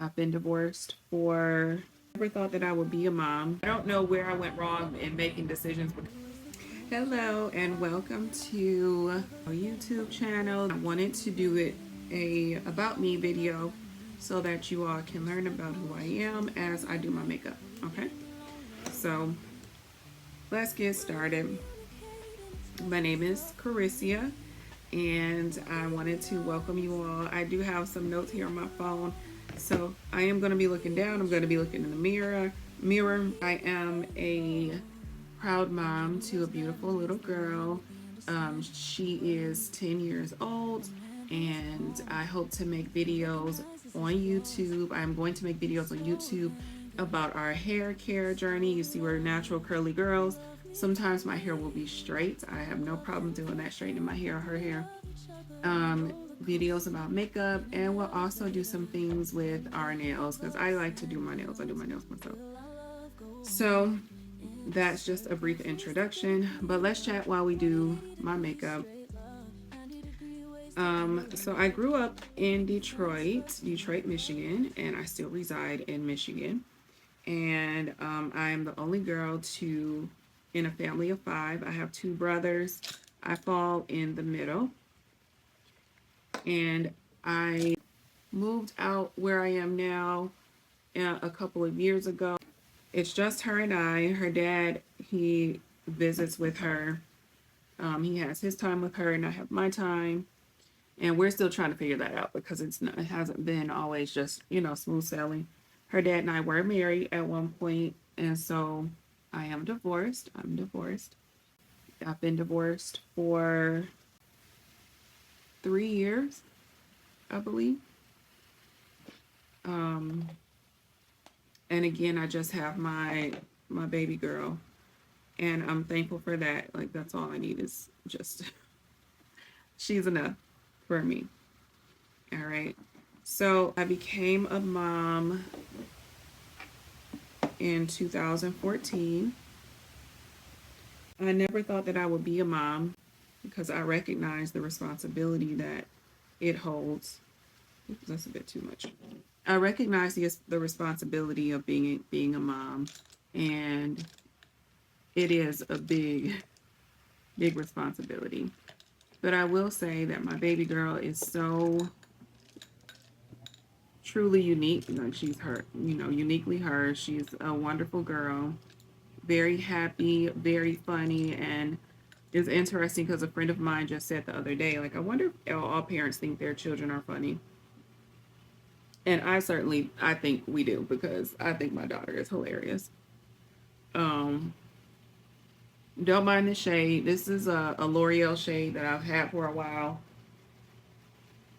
I've been divorced for, never thought that I would be a mom. I don't know where I went wrong in making decisions. Hello and welcome to our YouTube channel. I wanted to do a about me video so that you all can learn about who I am as I do my makeup. Okay, so let's get started. My name is Carissia and I wanted to welcome you all. I do have some notes here on my phone, so I am going to be looking down. I'm going to be looking in the mirror. I am a proud mom to a beautiful little girl. She is 10 years old, and I hope to make videos on YouTube. I'm going to make videos on YouTube about our hair care journey. You see, we're natural curly girls. Sometimes my hair will be straight. I have no problem doing that, straightening my hair or her hair. Videos about makeup, and we'll also do some things with our nails because I like to do my nails. I do my nails myself. So that's just a brief introduction, but let's chat while we do my makeup. So I grew up in Detroit, Michigan, and I still reside in Michigan. And I am the only girl in a family of 5. I have 2 brothers. I fall in the middle. And I moved out where I am now a couple of years ago. It's just her and I. Her dad, he visits with her. He has his time with her and I have my time. And we're still trying to figure that out because it hasn't been always just, smooth sailing. Her dad and I were married at one point, and so I am divorced. I'm divorced. I've been divorced for 3 years, I believe. And again, I just have my baby girl, and I'm thankful for that. Like, that's all I need is just she's enough for me. All right. So I became a mom in 2014. I never thought that I would be a mom because I recognize the responsibility that it holds. Oops, that's a bit too much. I recognize the responsibility of being a mom, and it is a big responsibility. But I will say that my baby girl is so truly unique. Like, she's her, uniquely her. She's a wonderful girl, very happy, very funny, and it's interesting because a friend of mine just said the other day, like, I wonder if all parents think their children are funny. And I think we do because I think my daughter is hilarious. Um, don't mind the shade. This is a L'Oreal shade that I've had for a while.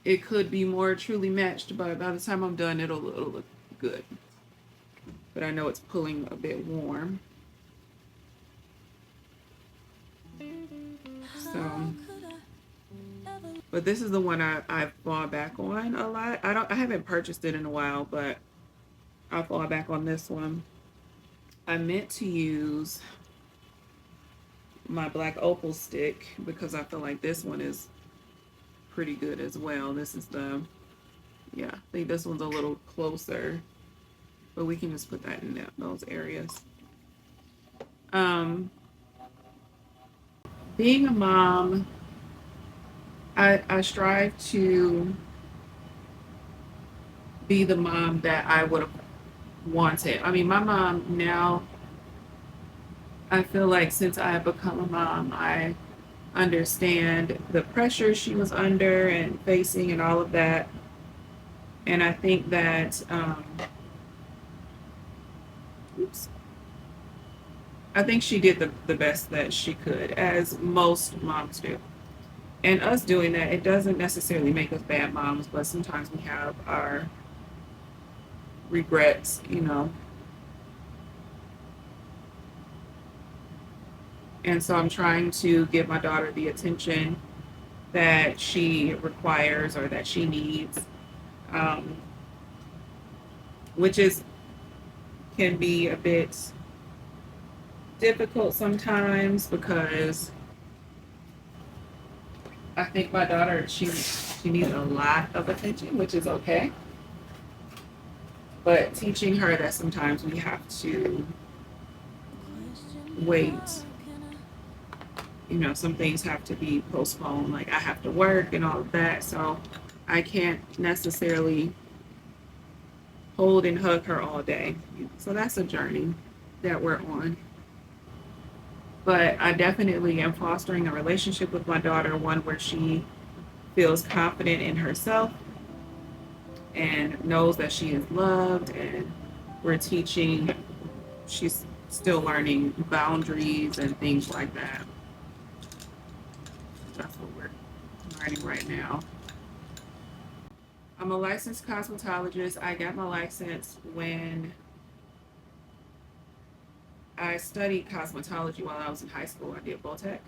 It could be more truly matched, but by the time I'm done, it'll look good. But I know it's pulling a bit warm. So, but this is the one I fall back on a lot. I haven't purchased it in a while, but I'll fall back on this one. I meant to use my black opal stick because I feel like this one is pretty good as well. This is I think this one's a little closer, but we can just put that in those areas. Being a mom, I strive to be the mom that I would have wanted. I mean, my mom now, I feel like since I have become a mom, I understand the pressure she was under and facing and all of that. And I think that, I think she did the best that she could, as most moms do. And us doing that, it doesn't necessarily make us bad moms, but sometimes we have our regrets. And so I'm trying to give my daughter the attention that she requires or that she needs, um, which can be a bit difficult sometimes because I think my daughter she needs a lot of attention, which is okay. but teaching her that sometimes we have to wait. You know, some things have to be postponed. Like I have to work and all of that. So I can't necessarily hold and hug her all day. So that's a journey that we're on. But I definitely am fostering a relationship with my daughter, one where she feels confident in herself and knows that she is loved. And we're teaching, she's still learning boundaries and things like that. That's what we're learning right now. I'm a licensed cosmetologist. I got my license when I studied cosmetology while I was in high school. I did Botech.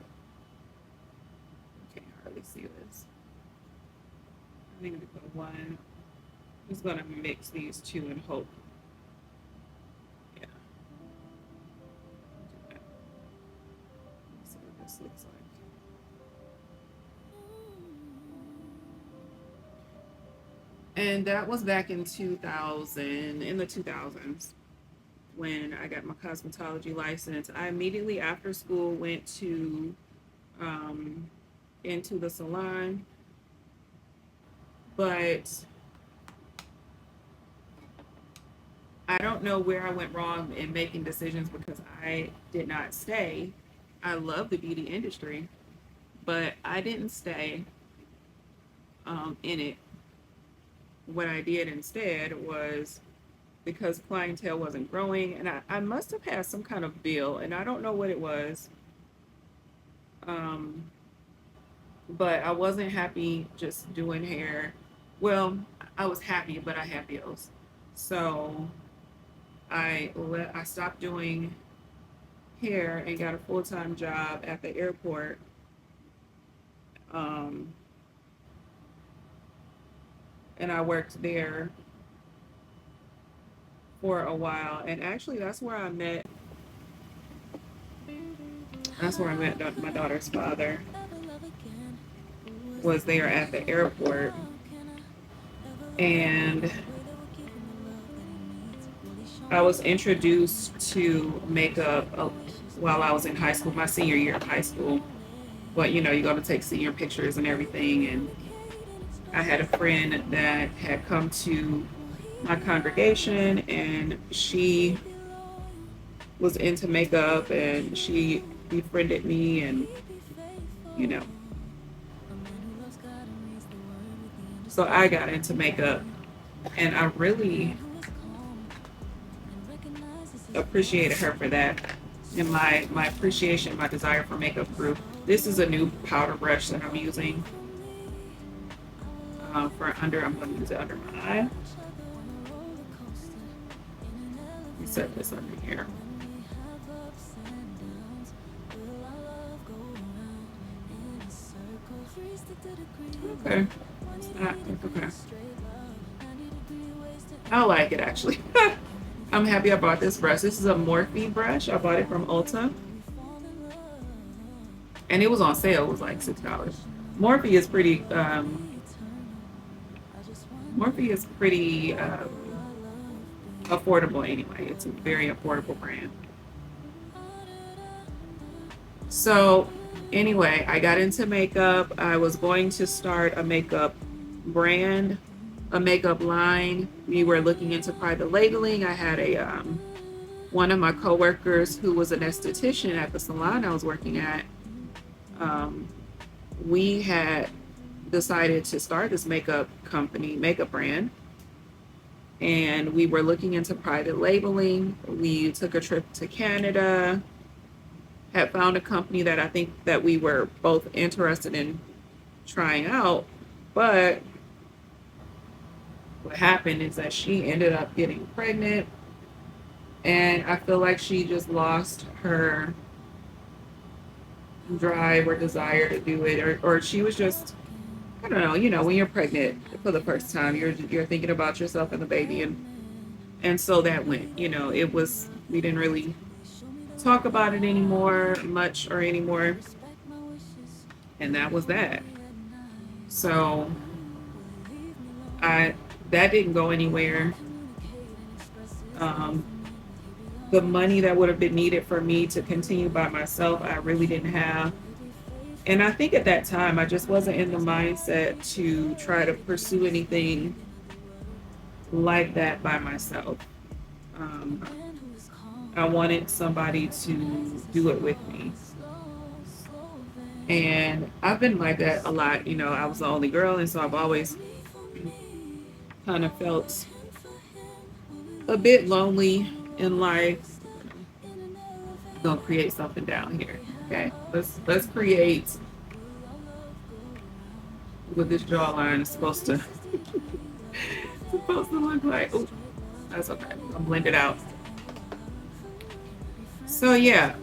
Can't hardly see this. I think I'm gonna put one. I'm just gonna mix these two and hope. Yeah. Let's see what this looks like. And that was back in 2000, in the 2000s, when I got my cosmetology license. I immediately after school went to um, into the salon, but I don't know where I went wrong in making decisions because I did not stay. I love the beauty industry, but I didn't stay in it. What I did instead was because clientele wasn't growing, and I must have had some kind of bill, and I don't know what it was. Um, but I wasn't happy just doing hair. Well, I was happy, but I had bills, so I stopped doing hair and got a full time job at the airport. Um, and I worked there for a while, and actually that's where I met my daughter's father. Was there at the airport, and I was introduced to makeup while I was in high school, my senior year of high school. But you know, you got to take senior pictures and everything. And I had a friend that had come to my congregation, and she was into makeup, and she befriended me, and you know, so I got into makeup, and I really appreciated her for that. And my appreciation, my desire for makeup grew. This is a new powder brush that I'm using for under. I'm going to use it under my eye. Let me set this under here. Okay. Okay. I like it actually. I'm happy I bought this brush. This is a Morphe brush. I bought it from Ulta, and it was on sale. It was like $6. Morphe is pretty. Morphe is pretty affordable anyway. It's a very affordable brand. So anyway, I got into makeup. I was going to start a makeup brand, a makeup line. We were looking into private labeling. I had a one of my coworkers who was an esthetician at the salon I was working at. We had decided to start this makeup company, makeup brand, and we were looking into private labeling. We took a trip to Canada, had found a company that I think that we were both interested in trying out, but what happened is that she ended up getting pregnant, and I feel like she just lost her drive or desire to do it, or she was just, I don't know, you know, when you're pregnant for the first time, you're thinking about yourself and the baby, and so that went, you know, it was, we didn't really talk about it anymore much or anymore, and that was that. So I that didn't go anywhere. Um, the money that would have been needed for me to continue by myself, I really didn't have. And I think at that time, I just wasn't in the mindset to try to pursue anything like that by myself. Um, I wanted somebody to do it with me. And I've been like that a lot. You know, I was the only girl, and so I've always kind of felt a bit lonely in life. I'm gonna create something down here. Okay, let's create what this jawline is supposed to look like. Oh, that's okay. I'll blend it out. So yeah,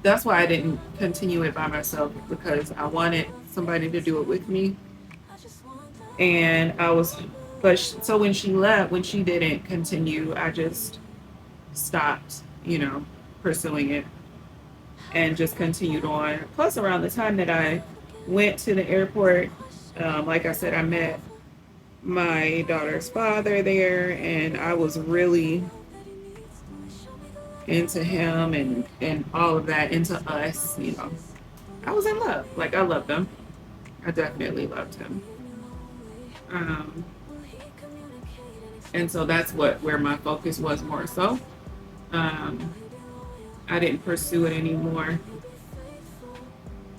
that's why I didn't continue it by myself, because I wanted somebody to do it with me. And I was, so when she left, when she didn't continue, I just stopped, pursuing it and just continued on. Plus, around the time that I went to the airport, like I said, I met my daughter's father there, and I was really into him and all of that, into us. I was in love. Like, I loved him. I definitely loved him. Um, and so that's where my focus was more so. Um, I didn't pursue it anymore.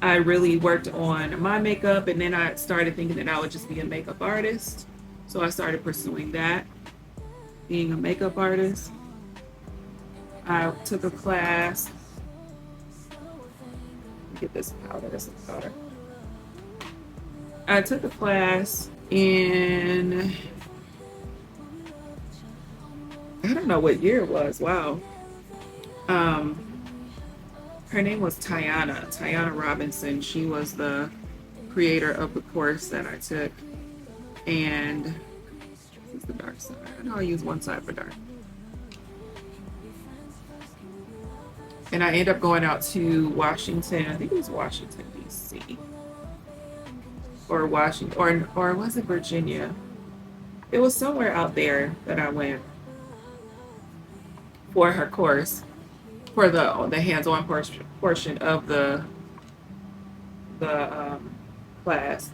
I really worked on my makeup, and then I started thinking that I would just be a makeup artist. So I started pursuing that, being a makeup artist. I took a class. Get this powder. This is powder. I took a class in, I don't know what year it was. Wow. Um, Her name was Tiana Robinson. She was the creator of the course that I took. And this is the dark side. I know I use one side for dark. And I ended up going out to Washington. I think it was Washington, D.C. Or Washington, or was it Virginia? It was somewhere out there that I went for her course, for the hands-on portion of the class.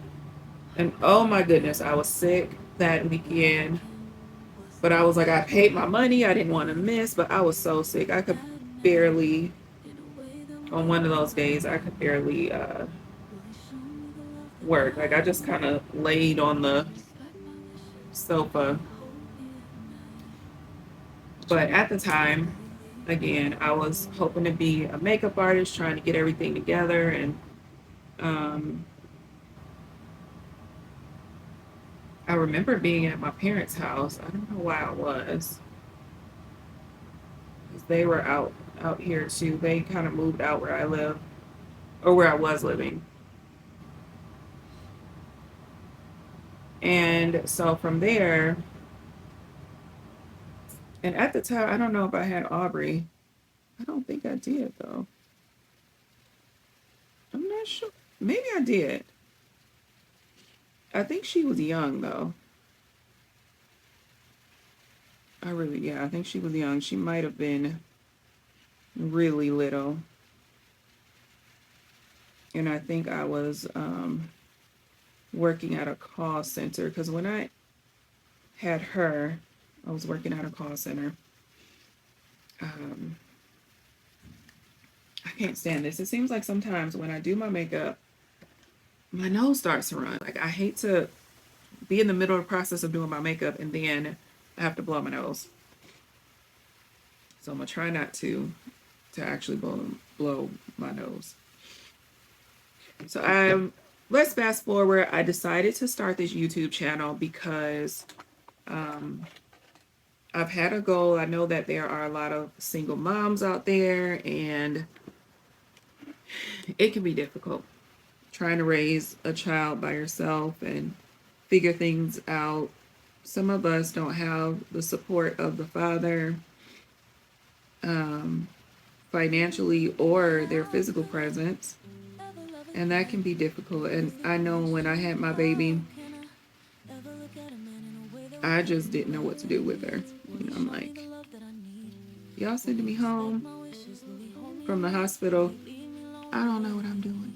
And oh my goodness, I was sick that weekend. But I was like, I paid my money. I didn't want to miss, but I was so sick. I could barely, on one of those days, I could barely work. Like, I just kind of laid on the sofa. But at the time, again, I was hoping to be a makeup artist, trying to get everything together. And um, I remember being at my parents' house. I don't know why I was, because they were out here too. They kind of moved out where I live, or where I was living. And so from there, and at the time, I don't know if I had Aubrey. I don't think I did, though. I'm not sure. Maybe I did. I think she was young, though. Yeah, I think she was young. She might have been really little. And I think I was working at a call center, because when I had her, I was working at a call center. Um, I can't stand this. It seems like sometimes when I do my makeup, my nose starts to run. Like, I hate to be in the middle of the process of doing my makeup and then I have to blow my nose. So I'm gonna try not to actually blow my nose. So let's fast forward. I decided to start this YouTube channel because I've had a goal. I know that there are a lot of single moms out there, and it can be difficult trying to raise a child by yourself and figure things out. Some of us don't have the support of the father, financially, or their physical presence. And that can be difficult. And I know when I had my baby, I just didn't know what to do with her. You know, I'm like, y'all sending me home from the hospital. I don't know what I'm doing.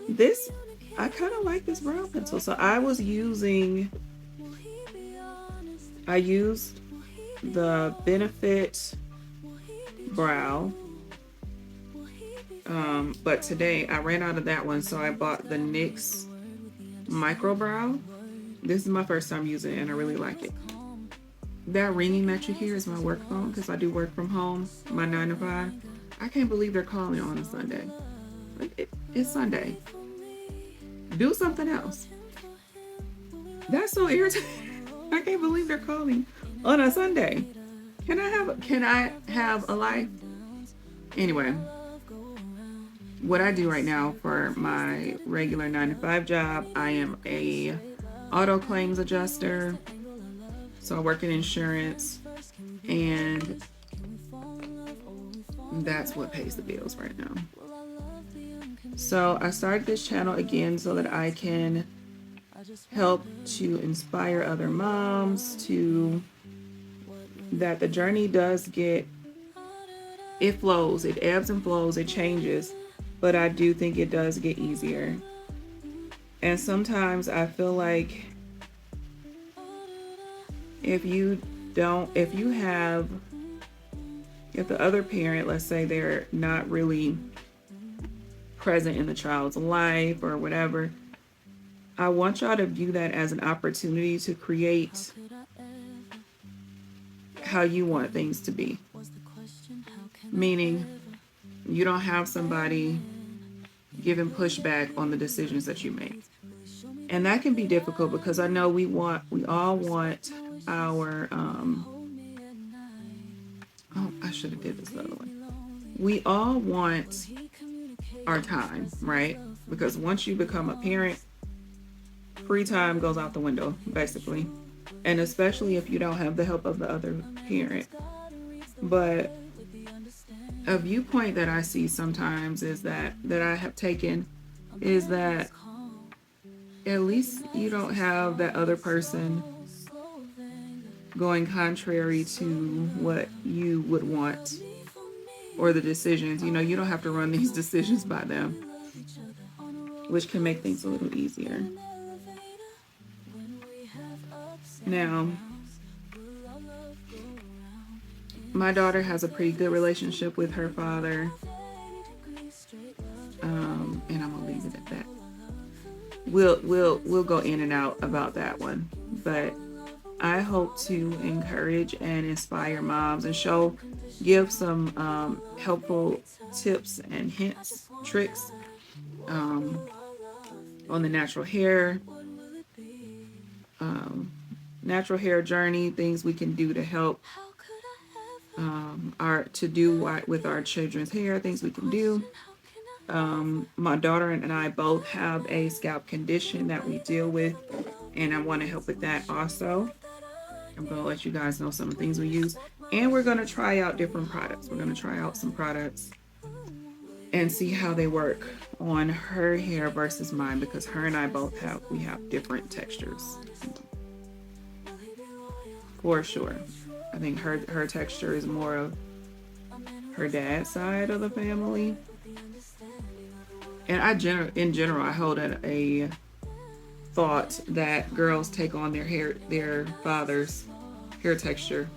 This, I kind of like this brow pencil. So I used the Benefit brow. But today I ran out of that one, so I bought the NYX micro brow. This is my first time using it and I really like it. That ringing that you hear is my work phone because I do work from home, my 9 to 5. I can't believe they're calling on a Sunday. It's Sunday. Do something else. That's so irritating. I can't believe they're calling on a Sunday. Can I have a life? Anyway, what I do right now for my regular 9 to 5 job, I am a auto claims adjuster. So I work in insurance, and that's what pays the bills right now. So I started this channel again so that I can help to inspire other moms that the journey does it flows, it ebbs and flows, it changes, but I do think it does get easier. And sometimes I feel like if the other parent, let's say they're not really present in the child's life or whatever, I want y'all to view that as an opportunity to create how you want things to be. Meaning, you don't have somebody giving pushback on the decisions that you make. And that can be difficult because I know we all want our, I should have did this the other way. We all want our time, right? Because once you become a parent, free time goes out the window, basically. And especially if you don't have the help of the other parent. But a viewpoint that I see sometimes is that I have taken is that at least you don't have that other person going contrary to what you would want or the decisions. You know, you don't have to run these decisions by them, which can make things a little easier. Now, my daughter has a pretty good relationship with her father, and I'm gonna leave it at that. We'll go in and out about that one, but I hope to encourage and inspire moms and give some helpful tips and hints, tricks on the natural hair journey, things we can do to help with our children's hair, things we can do. My daughter and I both have a scalp condition that we deal with, and I want to help with that also. I'm going to let you guys know some of the things we use, and we're going to try out different products. We're going to try out some products and see how they work on her hair versus mine, because her and I both have different textures. For sure. I think her texture is more of her dad's side of the family. And in general, I hold a thought that girls take on their father's hair texture,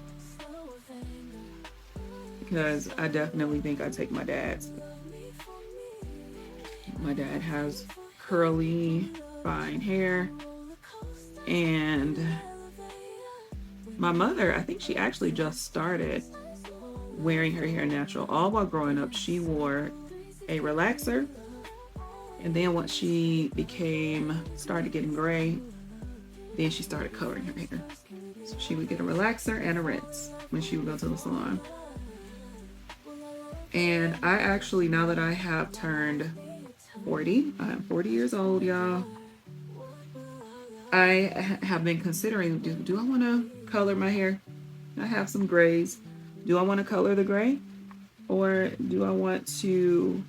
because I definitely think I take my dad's. My dad has curly, fine hair, and my mother, I think she actually just started wearing her hair natural. All while growing up, she wore a relaxer. And then once she started getting gray, then she started coloring her hair. So she would get a relaxer and a rinse when she would go to the salon. And I actually, now that I have turned 40, I'm 40 years old, y'all. I have been considering, do I want to color my hair? I have some grays. Do I want to color the gray? Or do I want to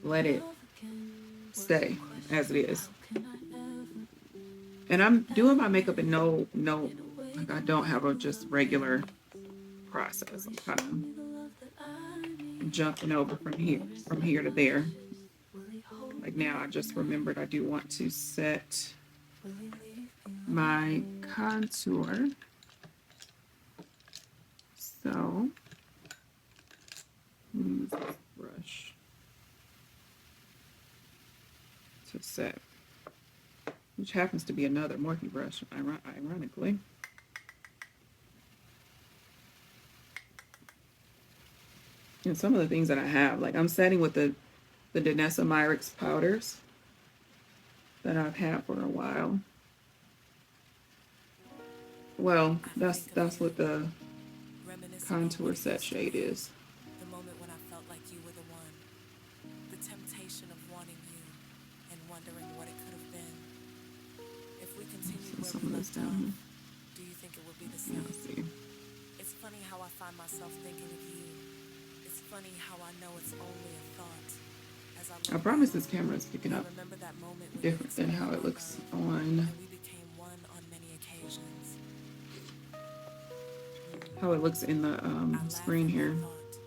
let it stay as it is? And I'm doing my makeup in like I don't have a just regular process. I'm kind of jumping over from here to there. Like now, I just remembered I do want to set my contour. So, use this brush to set, which happens to be another Morphe brush, ironically. And some of the things that I have, like I'm setting with the Danessa Myricks powders that I've had for a while. Well, that's what the contour set shade is. The moment when I felt like you were the one. The temptation of wanting you and wondering what it could have been. If we continued So where some we of this left down off, here. do you think it would be the Yeah, same? let's see. It's funny how I find myself thinking of you. It's funny how I know it's only a thought. As I I look promise now, this camera is picking I up remember that moment when you different than explained how it my looks love, on and we became one on many occasions. in the I laugh screen at that here. thought.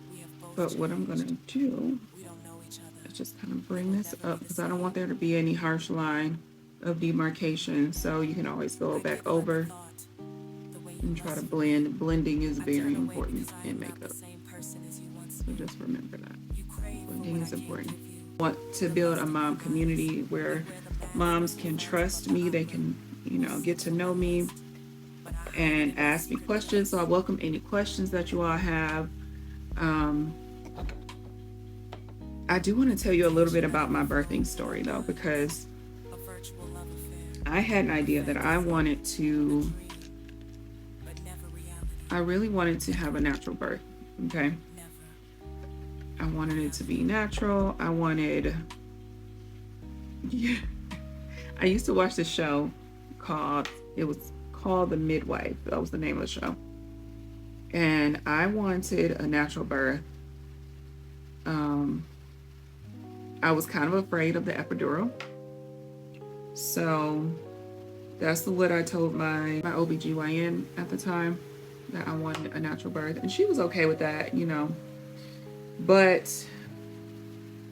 We have both But what I'm changed. gonna do We don't know each other, is just kind of and bring we'll this never be up the because I don't same. want there to be any harsh line of demarcation. So you can always go I back giggle at the over thought, the way you and try to lust for me. blend. Blending is I very turn away important because I in am not the makeup. same person as you once So knew. just remember that. You crave for Blending what I is can't important. give you. Want to The build a lust in mom your eyes. community You where wear the mask moms like the can Phantom of trust the me. They Opera. can, You get sit to to my know me left, but I hide it and in my ask me secret questions. So place. I welcome any questions that you all have. Um, I do want to tell you a little bit Temptation about never my birthing performs in our story though, minds. because A virtual love affair, I had an a idea that I fantasy, wanted a to, dream, but never reality. I really wanted to have a natural birth. Okay. Never I wanted it to be reality. natural. Yeah. I used to watch this show called, it was called The Midwife. That was the name of the show. And I wanted a natural birth. Um, I was kind of afraid of the epidural. So that's what I told my OBGYN at the time, that I wanted a natural birth. And she was okay with that. But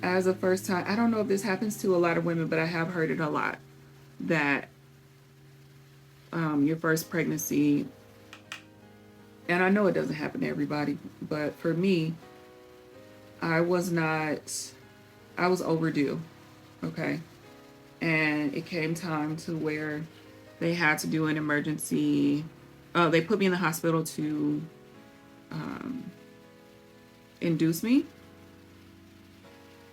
as a first time, I don't know if this happens to a lot of women, but I have heard it a lot that your first pregnancy, and I know it doesn't happen to everybody, but for me, I was not, I was overdue. Okay. And it came time to where they had to do an emergency. They put me in the hospital to um, induce me,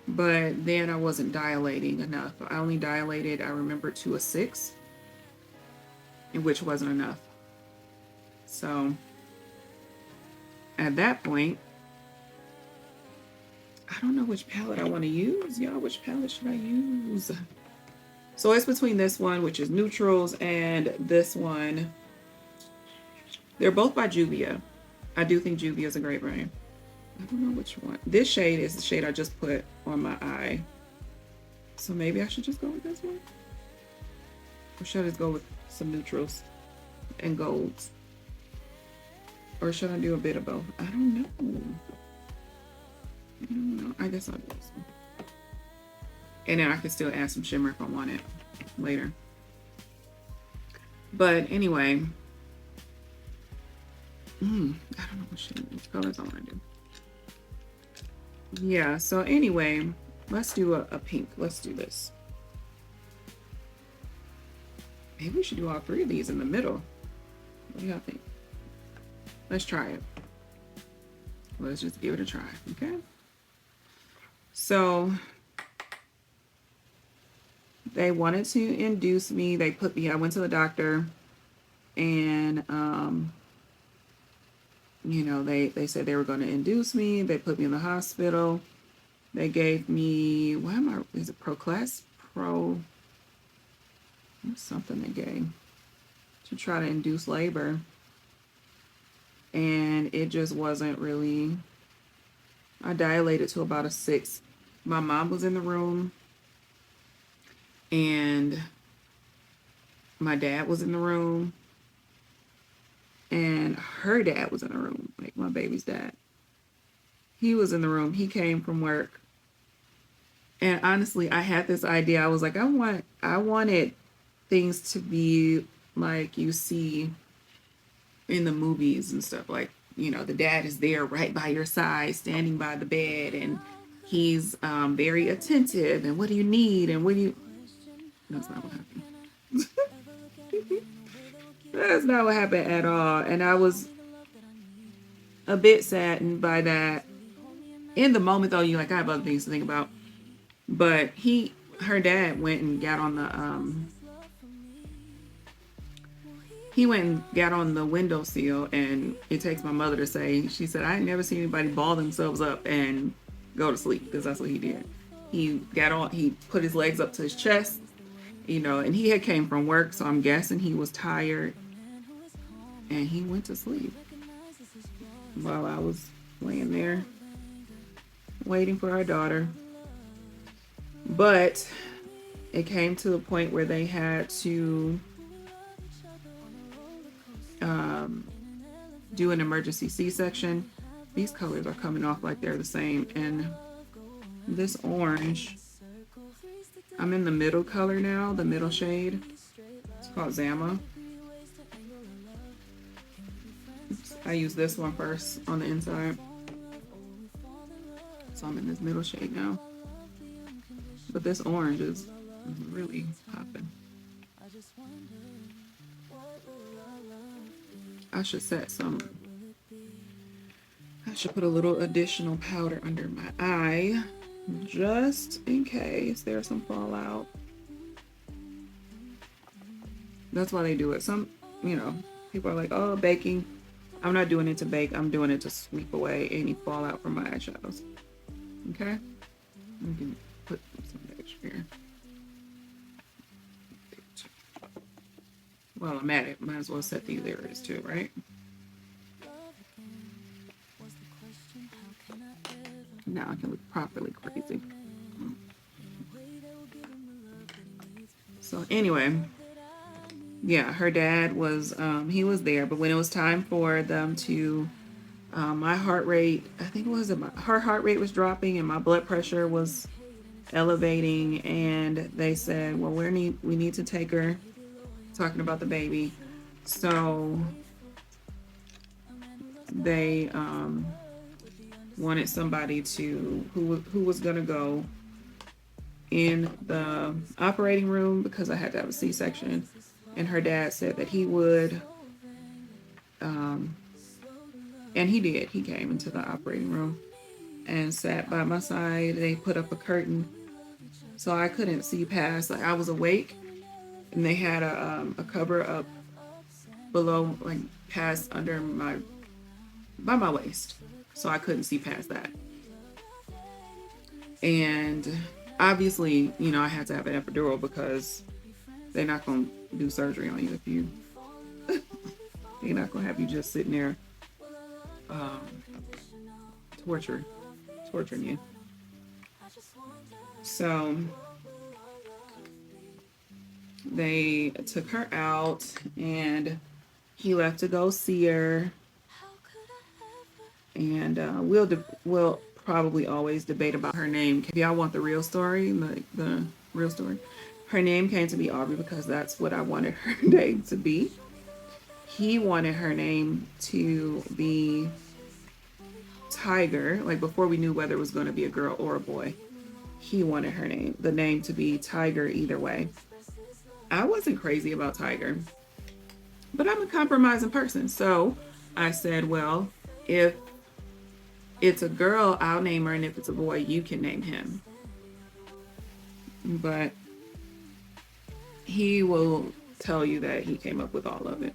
but then I wasn't dilating enough. I only dilated, I remember, to a 6, which wasn't enough. So at that point, I don't know which palette I want to use. Y'all, which palette should I use? So it's between this one, which is neutrals, and this one. They're both by Juvia. I do think Juvia is a great brand. I don't know which one. This shade is the shade I just put on my eye. So maybe I should just go with this one? Or should I just go with some neutrals and golds? Or should I do a bit of both? I don't know. I don't know. I guess I'll do this one. And then I can still add some shimmer if I want it later. But anyway, I don't know which colors I want to do. Yeah, so anyway, let's do a pink. Let's do this. Maybe we should do all 3 of these in the middle. What do y'all think? Let's try it. Let's just give it a try, okay? So they wanted to induce me. I went to the doctor, and they said they were going to induce me. They put me in the hospital. They gave me, is it what's something they gave to try to induce labor. And it just wasn't really, I dilated to about a 6. My mom was in the room, and my dad was in the room, and her dad was in the room, like my baby's dad. He was in the room. He came from work. And honestly, I had this idea. I was like, I wanted things to be like you see in the movies and stuff. Like, you know, the dad is there right by your side, standing by the bed, and he's very attentive. And what do you need? And what do you? That's not what happened. That's not what happened at all. And I was a bit saddened by that. In the moment, though, you like, I have other things to think about. But her dad went and got on the windowsill, and it takes my mother to say, she said, I ain't never seen anybody ball themselves up and go to sleep, because that's what he did. He put his legs up to his chest, you know, and he had came from work, so I'm guessing he was tired, and he went to sleep while I was laying there waiting for our daughter. But it came to a point where they had to do an emergency C-section. These colors are coming off like they're the same, and this orange, I'm in the middle color now, the middle shade. It's called Zama. I use this one first on the inside, so I'm in this middle shade now. But this orange is really popping. I should put a little additional powder under my eye, just in case there's some fallout. That's why they do it. Some, you know, people are like, oh, baking. I'm not doing it to bake. I'm doing it to sweep away any fallout from my eyeshadows. Okay? You can put some extra here. While I'm at it, might as well set these areas too, right? Now I can look properly crazy. So anyway, yeah, her dad was, he was there, but when it was time for them to, my heart rate, I think it was, her heart rate was dropping and my blood pressure was elevating, and they said, well, we need to take her, talking about the baby. So they wanted somebody who was gonna go in the operating room because I had to have a C-section, and her dad said that he would, and he did. He came into the operating room and sat by my side. They put up a curtain so I couldn't see past. Like, I was awake, and they had a cover up below, like past under by my waist, so I couldn't see past that. And obviously, you know, I had to have an epidural because they're not going to do surgery on you if you they're not going to have you just sitting there torturing you. So they took her out, and he left to go see her. And we'll probably always debate about her name. If y'all want the real story, the real story, her name came to be Aubrey because that's what I wanted her name to be. He wanted her name to be Tiger, like before we knew whether it was going to be a girl or a boy. He wanted the name to be Tiger either way. I wasn't crazy about Tiger, but I'm a compromising person. So I said, well, if it's a girl, I'll name her, and if it's a boy, you can name him. But he will tell you that he came up with all of it.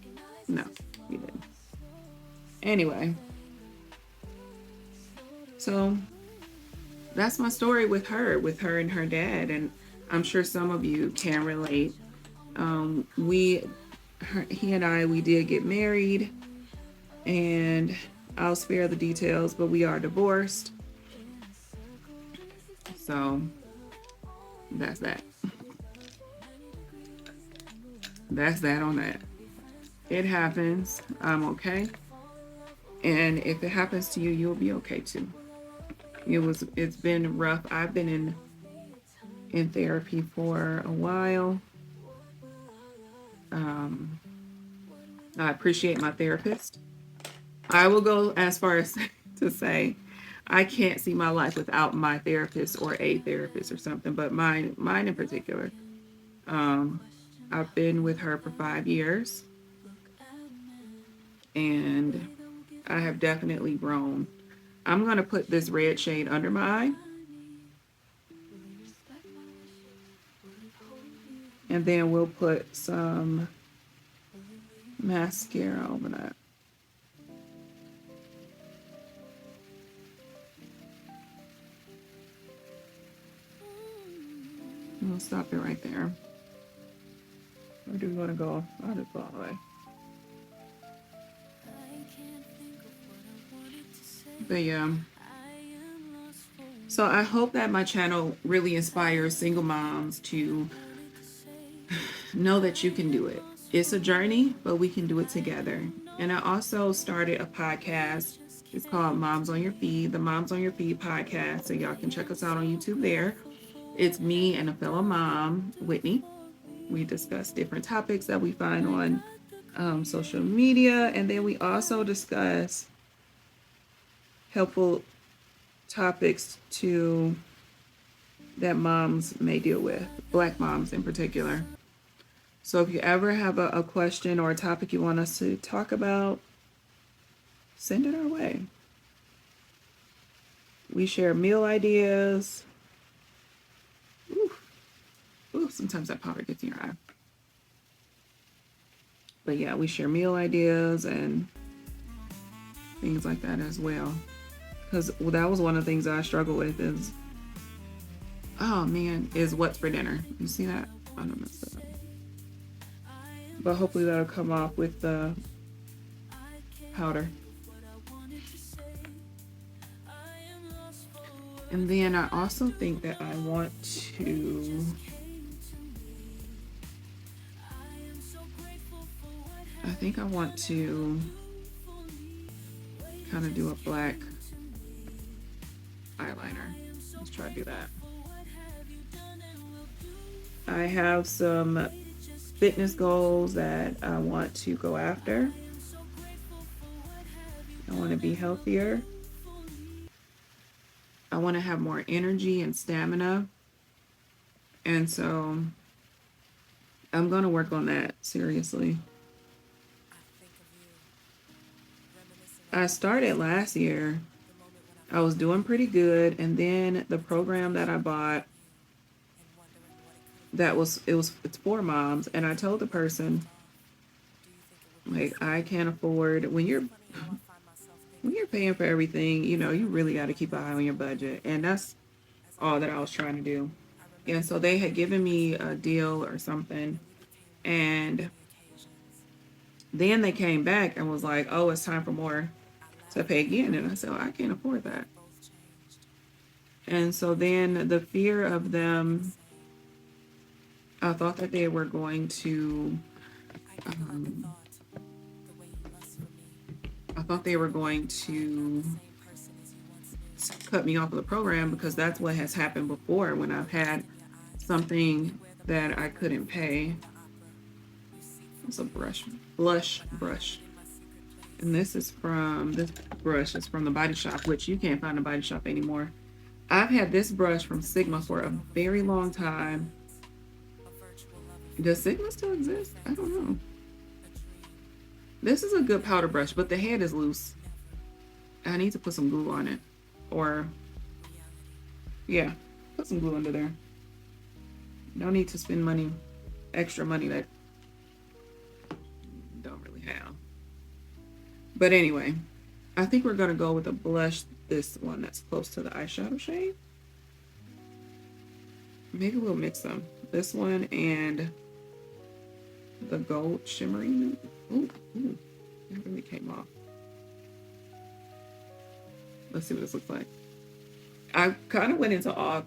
No, he didn't. Anyway, so that's my story with her and her dad, and I'm sure some of you can relate. He and I, we did get married, and I'll spare the details, but we are divorced. So that's that. That's that on that. It happens. I'm okay. And if it happens to you, you'll be okay too. It's been rough. I've been in therapy for a while. Um, I appreciate my therapist. I will go as far as to say I can't see my life without my therapist or a therapist or something, but mine in particular. Um, I've been with her for 5 years, and I have definitely grown. I'm gonna put this red shade under my eye, and then we'll put some mascara over that. We'll stop it right there. Where do we want to go? I'll just go all the way. But yeah. So I hope that my channel really inspires single moms to know that you can do it. It's a journey, but we can do it together. And I also started a podcast. It's called Moms on Your Feed, the Moms on Your Feed podcast. So y'all can check us out on YouTube there. It's me and a fellow mom, Whitney. We discuss different topics that we find on social media. And then we also discuss helpful topics to that moms may deal with, Black moms in particular. So if you ever have a question or a topic you want us to talk about, send it our way. We share meal ideas. Ooh, sometimes that powder gets in your eye. But yeah, we share meal ideas and things like that as well. Because that was one of the things I struggle with is, oh man, is what's for dinner. You see that? I don't know. But hopefully that'll come off with the powder. And then I also think that I want to, kind of do a black eyeliner. Let's try to do that. I have some fitness goals that I want to go after. I want to be healthier. I want to have more energy and stamina. And so I'm going to work on that seriously. I started last year. I was doing pretty good, and then the program that I bought, it's for moms, and I told the person, like, I can't afford when you're paying for everything, you really got to keep an eye on your budget, and that's all that I was trying to do. And so they had given me a deal or something, and then they came back and was like, oh, it's time for more to pay again. And I said, I can't afford that. And so then the fear of them, I thought that they were going to, cut me off of the program, because that's what has happened before when I've had something that I couldn't pay. It's a blush brush. And this brush is from the Body Shop, which you can't find a Body Shop anymore. I've had this brush from Sigma for a very long time. Does Sigma still exist? I don't know. This is a good powder brush, but the head is loose. I need to put some glue on it. Or, yeah, put some glue under there. No need to spend extra money that don't really have. But anyway, I think we're going to go with a blush, this one that's close to the eyeshadow shade. Maybe we'll mix them. This one and the gold shimmering. Ooh, that really came off. Let's see what this looks like. I kind of went into all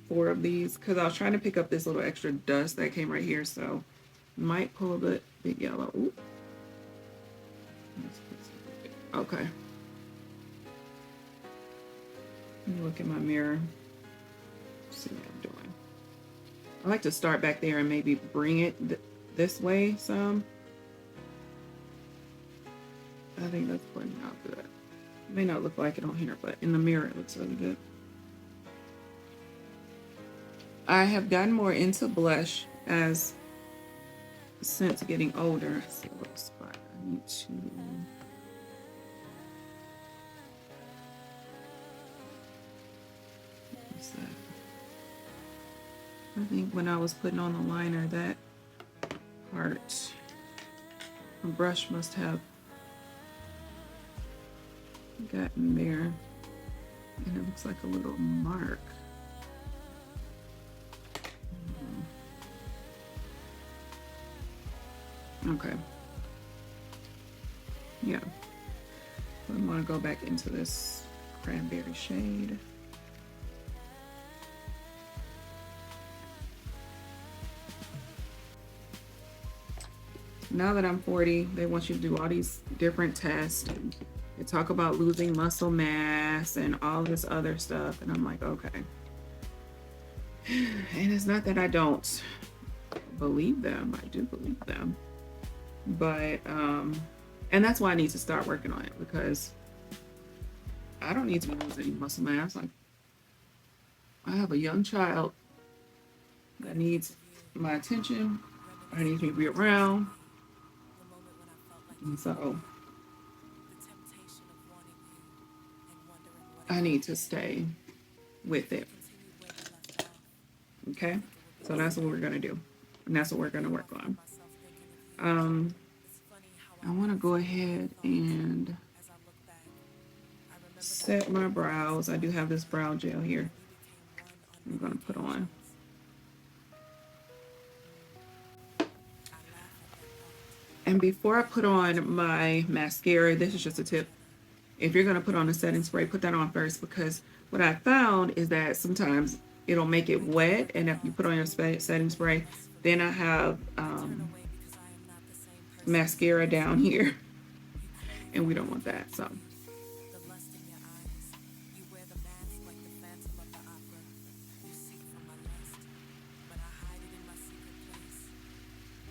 4 of these because I was trying to pick up this little extra dust that came right here. So Might pull a bit yellow. Ooh. Okay. Let me look in my mirror. See what I'm doing. I like to start back there and maybe bring it this way some. I think that's putting out good. It may not look like it on here, but in the mirror it looks really good. I have gotten more into blush as since getting older. Let's see what spot I need to. What's that? I think when I was putting on the liner, that part, the brush must have gotten there, and it looks like a little mark. Okay. Yeah. So I'm gonna go back into this cranberry shade. Now that I'm 40, they want you to do all these different tests. They talk about losing muscle mass and all this other stuff. And I'm like, okay. And it's not that I don't believe them. I do believe them. But, and that's why I need to start working on it, because I don't need to lose any muscle mass. Like, I have a young child that needs my attention. I need me to be around. And so I need to stay with it. Okay? So that's what we're going to do. And that's what we're going to work on. I want to go ahead and set my brows. I do have this brow gel here I'm going to put on. And before I put on my mascara, this is just a tip. If you're going to put on a setting spray, put that on first, because what I found is that sometimes it'll make it wet, and if you put on your setting spray, then I have mascara down here, and we don't want that. So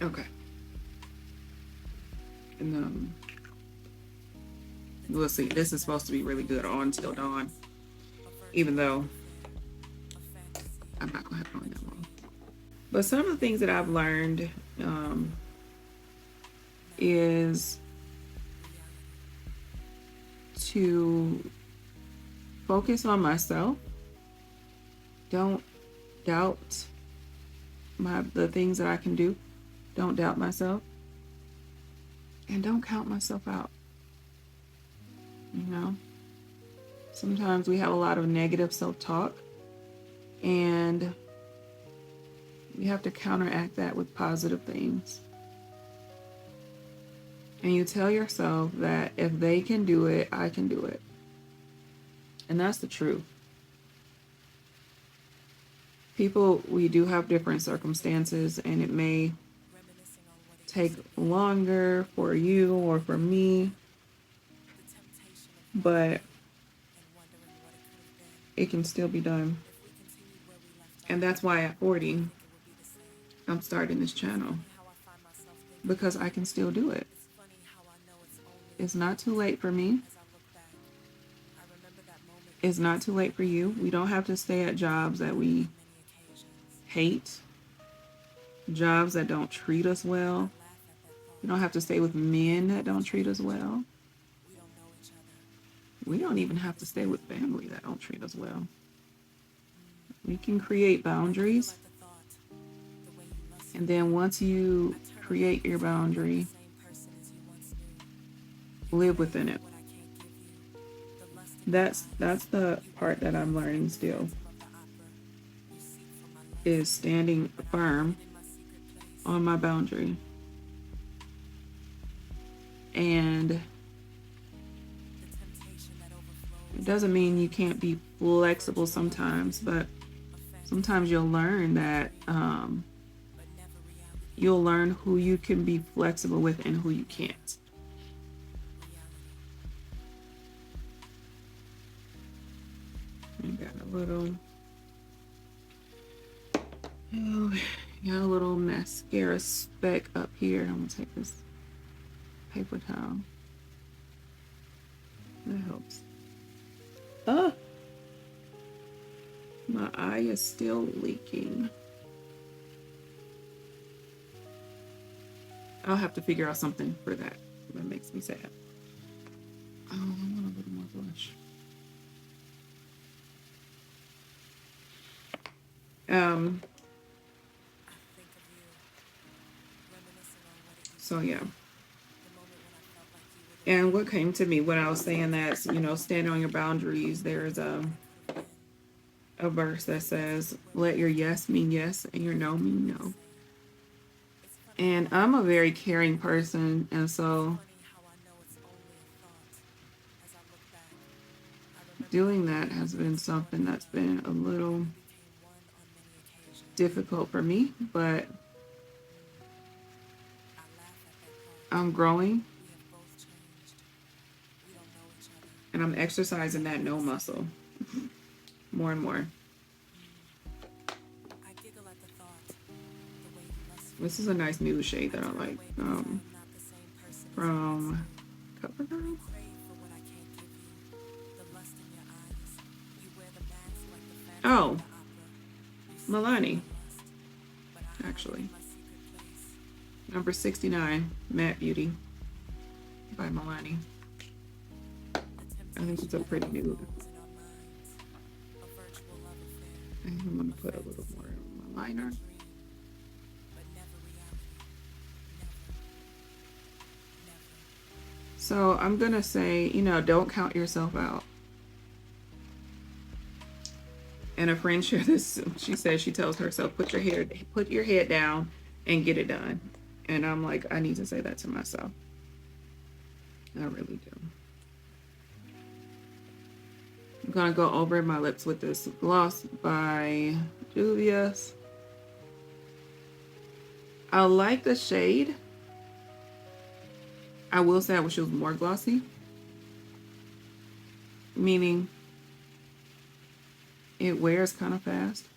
okay. And we'll see. This is supposed to be really good on till dawn, even though I'm not gonna have it on that long. But some of the things that I've learned is to focus on myself. Don't doubt the things that I can do. Don't doubt myself. And don't count myself out. You know, sometimes we have a lot of negative self-talk, and we have to counteract that with positive things. And you tell yourself that if they can do it, I can do it. And that's the truth. People, we do have different circumstances, and it may take longer for you or for me, but it can still be done. And that's why at 40, I'm starting this channel, because I can still do it. It's not too late for me. It's not too late for you. We don't have to stay at jobs that we hate, jobs that don't treat us well. We don't have to stay with men that don't treat us well. We don't even have to stay with family that don't treat us well. We can create boundaries. And then once you create your boundary, live within it. That's the part that I'm learning still, is standing firm on my boundary. And it doesn't mean you can't be flexible sometimes, but sometimes you'll learn that You'll learn who you can be flexible with and who you can't. reality. I got a little, oh, got a little mascara speck up here. I'm gonna take this paper towel. That helps. Oh, my eye is still leaking. I'll have to figure out something for that. That makes me sad. Oh, I want a little more blush. Um, I think of you, reminiscing on what it used so to be. yeah. The moment when I felt like you were the And one, what came to me when I was saying that, stand on your boundaries, there's wondering what it could have been. a verse that says, Where we let your left off, yes mean yes and your no mean the no. same. It's funny how And I I'm feel a the very same way caring about you. person. And It's so funny how I know it's only a thought. As I look back, I remember that doing that morning has the been next something morning that's been a when little we became one on many occasions. difficult for me, but I laugh at that thought. I'm growing We have both changed. We don't know each other, and I'm but exercising we that know no the same. muscle more and more. I giggle at the thought, the way you must This feel. is a nice nude shade I that I turn like away because I am not the same person as you once from knew. You CoverGirl. crave for what I can't give you. The lust in your eyes. You wear the mask like the phantom in Oh, the opera. You seek for Milani, my lust, but I hide it actually. in my secret place. Number 69, Matte Beauty by Milani. The I think it's temptation a that pretty nude. overflows in our minds. A virtual love affair. And I'm going A to put a little more fantasy. in my A liner. dream. But never reality. Never. Never. So I'm going to say, don't count yourself out. And a friend shared this. She says she tells herself, put your head down and get it done. And I'm like, I need to say that to myself. I really do. I'm gonna go over my lips with this gloss by Juvia's. I like the shade. I will say I wish it was more glossy. Meaning it wears kind of fast.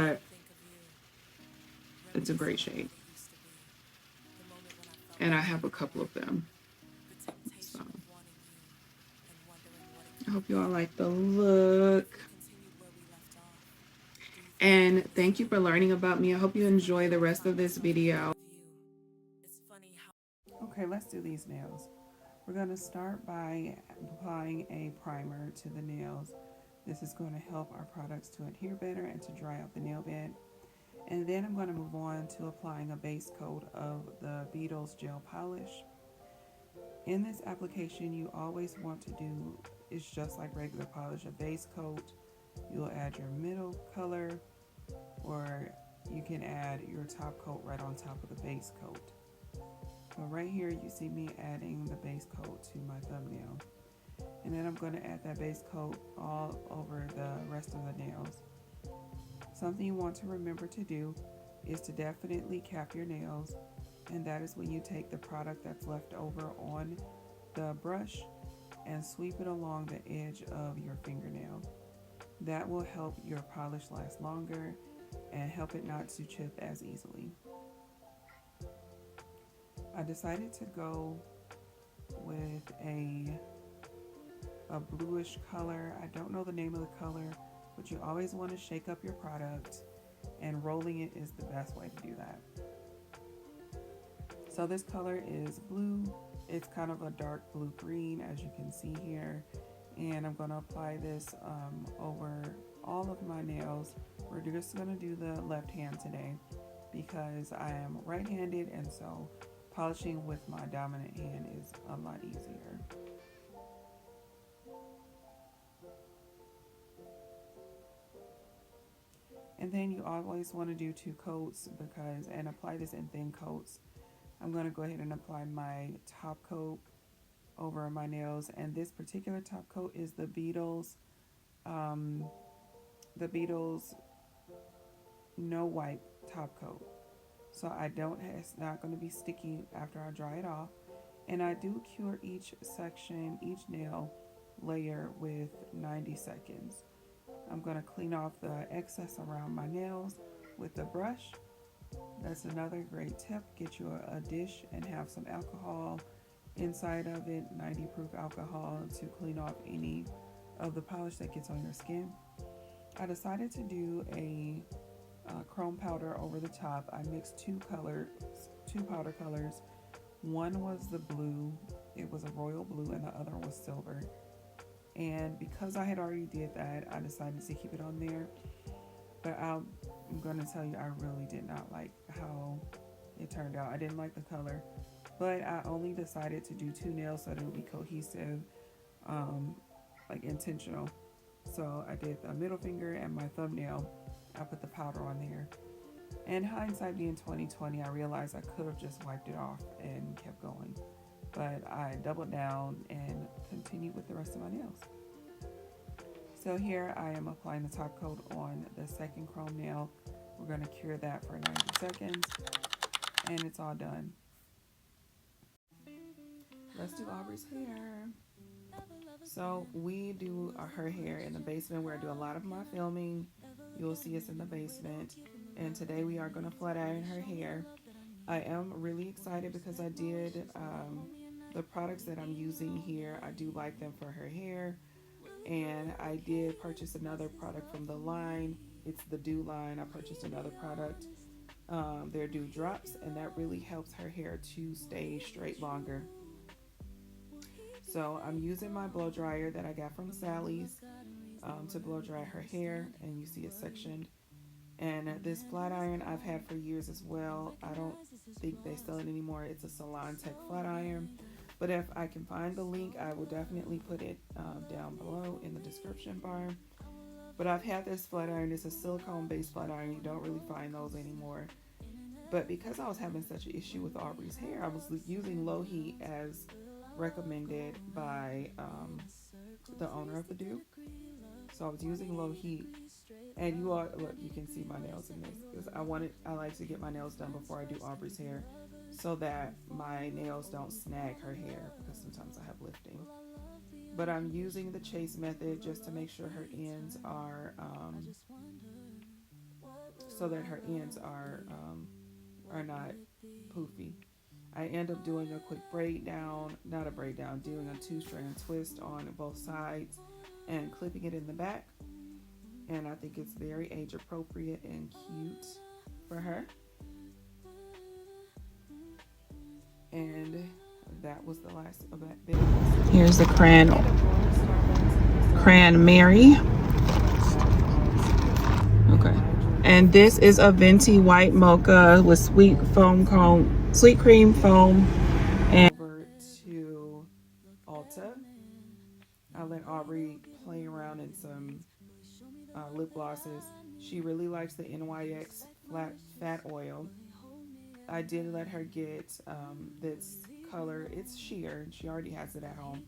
I But think of you, it's a great reminiscing on shade. what it used to be. The moment when I felt And I like you have a were the couple one. of them. The So temptation of wanting you and wondering what it I could hope have you all been. like the If look. we continued where we left off, do you think it would be And the thank you same? for learning about me. I hope you It's funny enjoy the how I rest of find this myself thinking video. of you. It's funny how. Okay, let's do these nails. We're going to start by applying a primer to the nails. This is going to help our products to adhere better and to dry out the nail bed. And then I'm going to move on to applying a base coat of the Beetles gel polish. In this application, you always want to do, it's just like regular polish, a base coat. You'll add your middle color, or you can add your top coat right on top of the base coat. So right here you see me adding the base coat to my thumbnail. And then I'm going to add that base coat all over the rest of the nails. Something you want to remember to do is to definitely cap your nails, and that is when you take the product that's left over on the brush and sweep it along the edge of your fingernail. That will help your polish last longer and help it not to chip as easily. I decided to go with a bluish color. I don't know the name of the color, but you always want to shake up your product, and rolling it is the best way to do that. So this color is blue. It's kind of a dark blue green, as you can see here. And I'm going to apply this over all of my nails. We're just going to do the left hand today because I am right-handed, and so polishing with my dominant hand is a lot easier. And then you always want to do two coats and apply this in thin coats. I'm going to go ahead and apply my top coat over my nails, and this particular top coat is the Beetles no wipe top coat. So I don't, it's not going to be sticky after I dry it off. And I do cure each section, each nail layer with 90 seconds. I'm going to clean off the excess around my nails with the brush. That's another great tip. Get you a dish and have some alcohol inside of it, 90 proof alcohol, to clean off any of the polish that gets on your skin. I decided to do a chrome powder over the top. I mixed two powder colors. One was the blue, it was a royal blue, and the other was silver. And because I had already did that, I decided to keep it on there. But I'm going to tell you, I really did not like how it turned out. I didn't like the color, but I only decided to do two nails so that it would be cohesive, um, like intentional. So I did the middle finger and my thumbnail. I put the powder on there. And hindsight being 2020, I realized I could have just wiped it off and kept going. But I doubled down and continued with the rest of my nails. So here I am applying the top coat on the second chrome nail. We're going to cure that for 90 seconds and it's all done. Let's do Aubrey's hair. So we do her hair in the basement where I do a lot of my filming. You'll see us in the basement. And today we are going to flat iron her hair. I am really excited because I did the products that I'm using here. I do like them for her hair. And I did purchase another product from the line. It's the Dew line. I purchased another product. They're Dew drops, and that really helps her hair to stay straight longer. So I'm using my blow dryer that I got from Sally's to blow dry her hair, and you see it sectioned. And this flat iron I've had for years as well. I don't think they sell it anymore. It's a Salon Tech flat iron. But if I can find the link, I will definitely put it down below in the description bar. But I've had this flat iron. It's a silicone-based flat iron. You don't really find those anymore. But because I was having such an issue with Aubrey's hair, I was using low heat as recommended by the owner of the Dew. So I was using low heat. And you all look, you can see my nails in this because I like to get my nails done before I do Aubrey's hair so that my nails don't snag her hair because sometimes I have lifting. But I'm using the chase method just to make sure her ends are so that her ends are not poofy. I end up doing a quick braid down, not a braid down, doing a 2-strand twist on both sides and clipping it in the back. And I think it's very age appropriate and cute for her. And that was the last of that bit. Here's the Cranberry. Okay. And this is a venti white mocha with sweet cream foam. And over to Ulta. I let Aubrey play around in some lip glosses. She really likes the NYX fat oil. I did let her get this color. It's sheer. She already has it at home.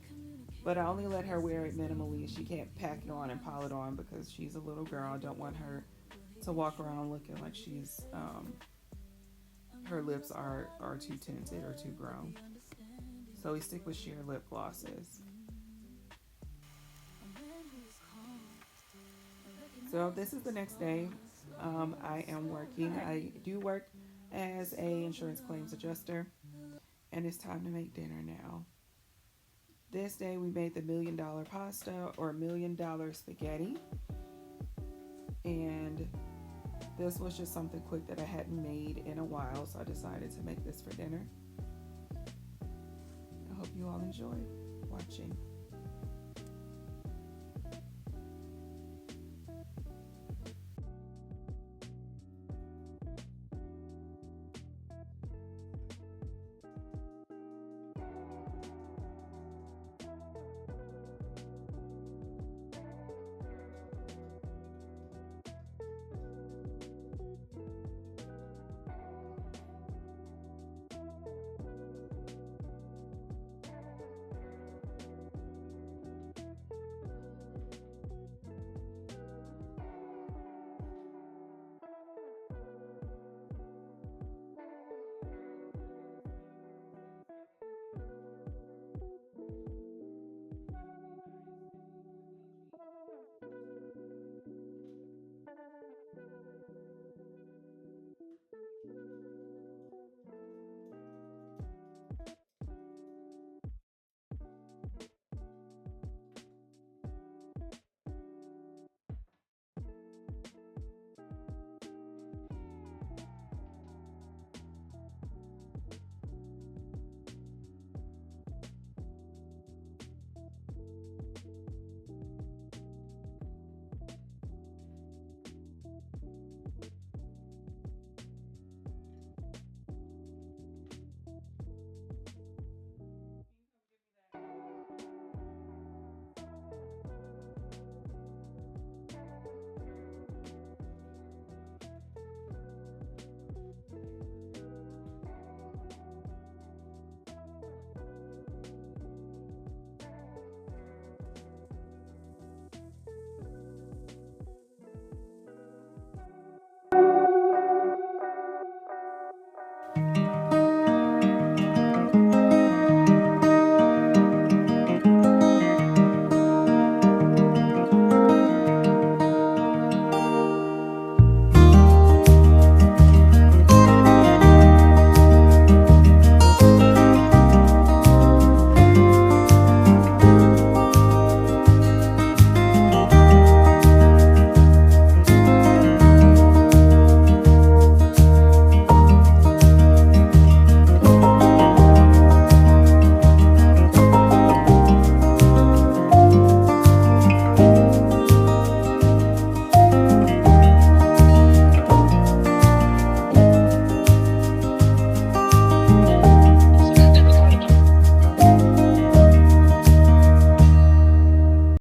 But I only let her wear it minimally. She can't pack it on and pile it on because she's a little girl. I don't want her to walk around looking like she's her lips are too tinted or too grown. So we stick with sheer lip glosses. So this is the next day. I am working. I do work as a insurance claims adjuster, and it's time to make dinner now. This day we made the $1 million pasta or $1 million spaghetti, and this was just something quick that I hadn't made in a while, so I decided to make this for dinner. I hope you all enjoy watching.